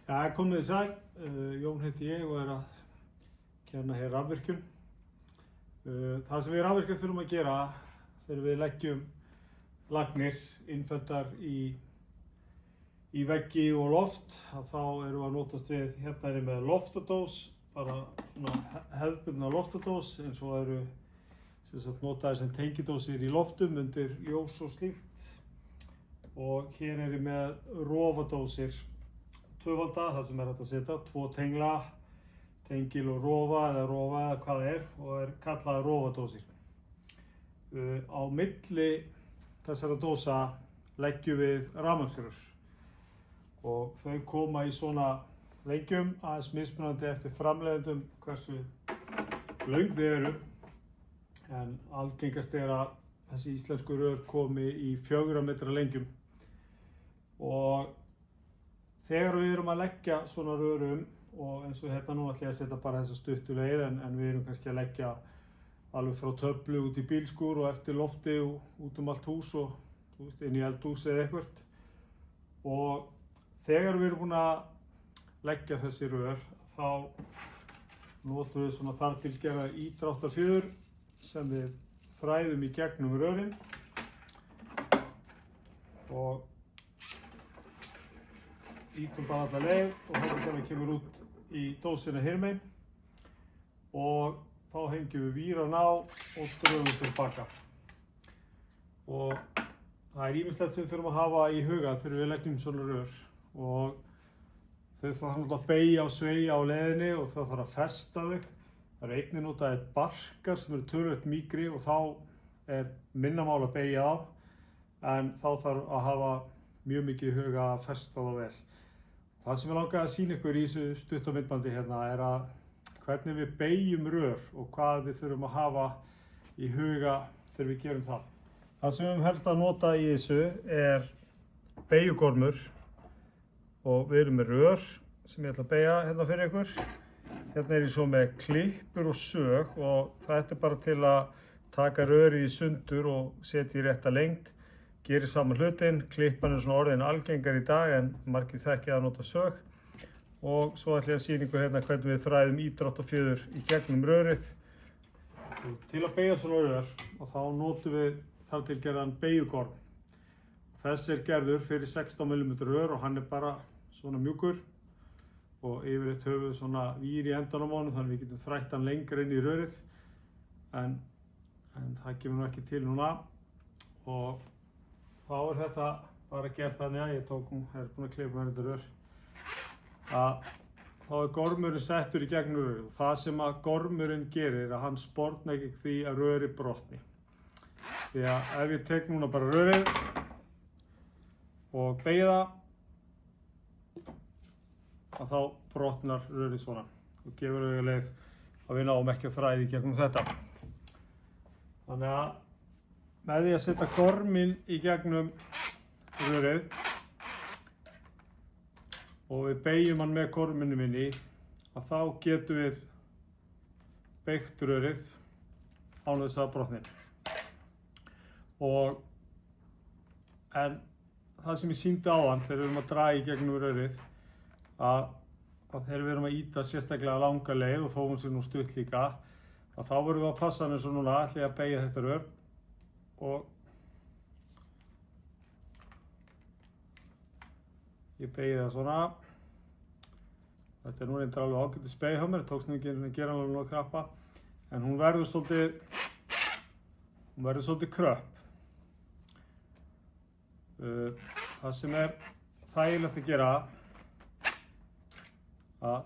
Já, komið þið sæl. Jón heiti ég og að kenna hér rafvirkjun. Það sem við rafvirkjun þurfum að gera þegar við leggjum lagnir innfelldar í veggi og loft, þá erum við að notast við hérna með loftadós, bara svona hefðbundna loftadós eins og eru notaðir sem tengidósir í loftum undir ljós og slíkt. Og hér er ég með rofadósir tvöfalda, það sem hægt að setja, 2 tengla, tengil og rofa eða hvað það er og kallað rofadósir. Á milli þessara dósa leggjum við rafmagnsrör og þau koma í svona lengjum, aðeins mismunandi eftir framleiðendum hversu löng þau eru, en algengast er að þessi íslensku rör komi í 4 metra lengjum. Og þegar við erum að leggja svona rörum, og eins og hérna nú ætla ég að setja bara þessa stuttu leið, en við erum kannski að leggja alveg frá töflu út í bílskúr og eftir lofti og út allt hús og inn í eldhús eða eitthvað. Og þegar við erum búin að leggja þessi rör, þá notum við svona þar til gerða ídráttarfjöður sem við þræðum í gegnum rörin og ítum bara alla leið og hérna kemur út í dósina hér megin og þá hengjum við víran á og drögum tilbaka. Og það er ýmislegt sem við þurfum að hafa í huga þegar við leggjum svona rör, og þau þarf náttúrulega að beygja og sveigja á leiðinni og það þarf að festa þau. Það eru einnig notaðir barkar sem eru töluvert mýkri og þá er minna mál að beygja á, en þá þarf að hafa mjög mikið í huga að festa þá vel. Það sem ég langaði að sýna ykkur í þessu stutta myndbandi hérna er að hvernig við beygjum rör og hvað við þurfum að hafa í huga þegar við gerum það. Það sem við höfum helst að nota í þessu er beygjugormur og við erum með rör sem ég ætla að beygja hérna fyrir ykkur. Hérna er ég svo með klippur og sög og þetta er bara til að taka rörið í sundur og setja í rétta lengd. Gerir saman hlutinn, klippan er svona orðin algengar í dag en margir þekkja að nota sög. Og svo ætla ég að sýna ykkur hérna hvernig við þræðum ídráttarfjöður í gegnum rörið. Til að beygja svona rör og þá notum við þar til gerðan beygjugorm. Þessi er gerður fyrir 16 mm rör og hann er bara svona mjúkur og yfirleitt höfum við svona vír í endan á honum þannig að við getum þrætt hann lengra inn í rörið. En það kemur nú ekki til núna og þá er þetta bara gert þannig að ég er búinn að klippa þetta rör. Þá er gormurinn settur í gegnum rörið og það sem að gormurinn gerir er að hann spornar ekki því að rörið brotni. Því að ef ég tek núna bara rörið og beygja það, þá brotnar rörið svona og gefur auðvitað að við náum ekki að þræða í gegnum þetta. Þannig að með því að setja gorminn í gegnum rörið og við beygjum hann með gorminu minni, að þá getum við beygt rörið án þess að brotni. En það sem ég sýndi áðan þegar við erum að draga í gegnum rörið, að þegar við erum að ýta sérstaklega langa leið og þó hún sé nú stutt líka, að þá verðum við að passa eins og núna ætla ég að beygja þetta rör og ég beygði það svona. Þetta er nú reyndar alveg ágætis beygja hjá mér, tókst nú ekki að gera alveg nóg krappa, en hún verður svolítið kröpp. Það sem er þægilegt að gera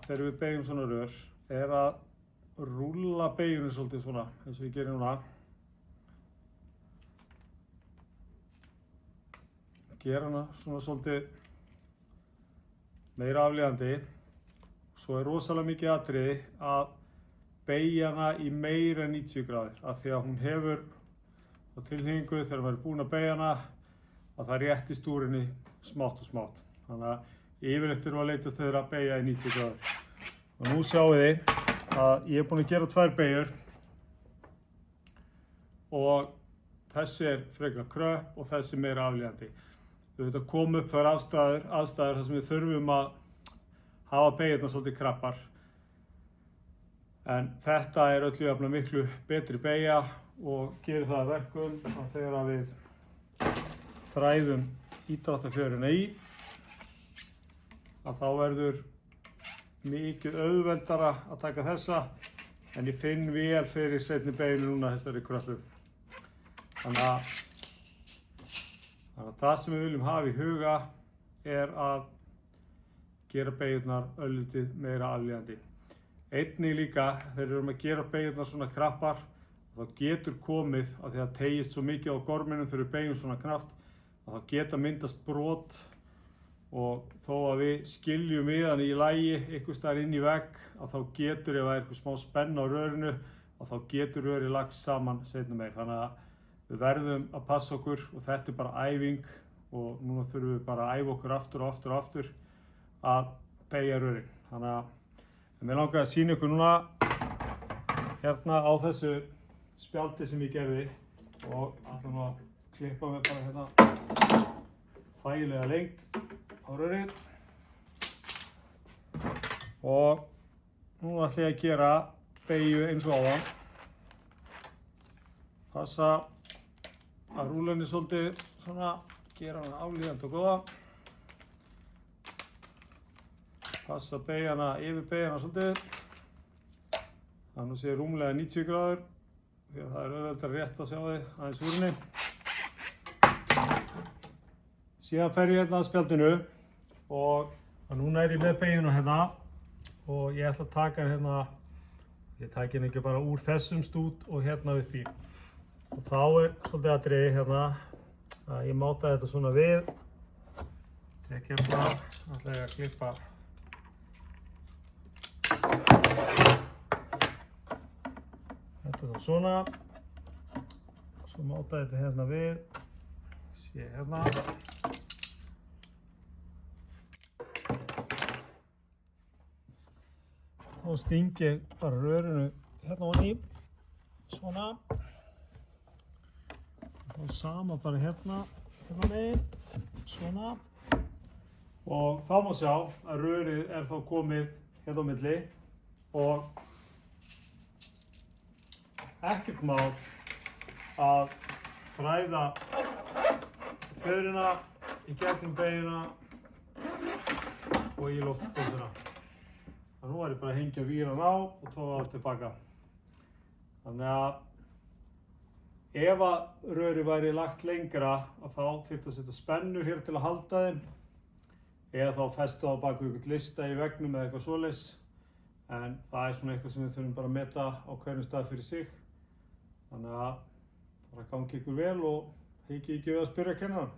þegar við beygjum svona rör er að rúlla beygjunni svolítið svona eins og ég gerir núna. Gera hana svona svolítið meira aflíðandi. Svo er rosalega mikið atriði að beygja hana í meira en 90 gráður af því að hún hefur á tilhneigingu þegar maður er búinn að beygja hana að það réttist úr henni smátt og smátt. Þannig að yfirleitt erum við að leitast þegar að beygja í 90 gráður. Og nú sjáum þið að ég er búinn að gera 2 beygjur og þessi er frekar kröpp og þessi meira aflíðandi. Við höfum að koma upp þar aðstæður þar sem við þurfum hafa beygurnar svolítið krappar. En þetta er öllu jafna miklu betri beygja og gerir það að verkum að þegar við þræðum ídráttarfjöruna í, að þá verður mikið auðveldara að taka þessa, en ég finn vel fyrir seinni beygju núna þessari kröppu. Þannig að það sem við viljum hafa í huga er að gera beygjurnar örlítið meira aflíðandi. Einnig líka, þegar við erum að gera beygjurnar svona krappar, þá getur komið, af því að það teygist svo mikið á gorminum þegar við beygjum svona knapt, að þá geta myndast brot, og þó að við skiljum við hann í lagi einhvers staðar inn í vegg, að þá getur, ef það er eitthvað smá spenna á rörinu, að þá getur rörið lagst saman seinna meir. Þannig að við verðum að passa okkur, og þetta er bara æfing, og núna þurfum við bara að æfa okkur aftur og aftur og aftur að beygja rörin. Þannig að mér langar að sýna ykkur núna hérna á þessu spjaldi sem ég gerði, og ætla nú að klippa mig bara hérna þægilega lengt á rörið. Og nú ætla ég að gera beygju eins og áðan. Passa að rúla henni svolítið svona, gera hana aflíðandi og góða. Passa að beygja hana, yfirbeygja hana svolítið. Þannig sé rúmlega 90 gráður, því að það er auðveldar rétt að sjá þið aðeins úr henni. Síðan fer ég hérna að spjaldinu, og núna er ég með beygjuna hérna, og ég ætla að taka hérna, ég taki henni ekki bara úr þessum stút og hérna upp í. Og þá er svolítið atriði hérna að ég máta þetta svona við. Tek hérna, ætla ég að klippa þetta þá svona. Svo máta þetta hérna við. Sé hérna. Þá sting ég bara rörinu hérna ofan í, svona. Og sama bara hérna megin, svona. Og þá má sjá að rörið er þá komið hérna á milli, og ekkert mál að þræða fjöruna í gegnum beygjuna og í loftbólsina. Nú er ég bara að hengja víran á og toga það tilbaka. Þannig að ef að rörið væri lagt lengra, að þá þyrfti að setja spennur hér til að halda þeim, eða þá festu á bak við einhvern lista í veggnum eða eitthvað svoleiðis. En það er svona eitthvað sem við þurfum bara að meta á hverjum stað fyrir sig. Þannig að bara gangi ykkur vel og hikið ekki við að spyrja kennarann.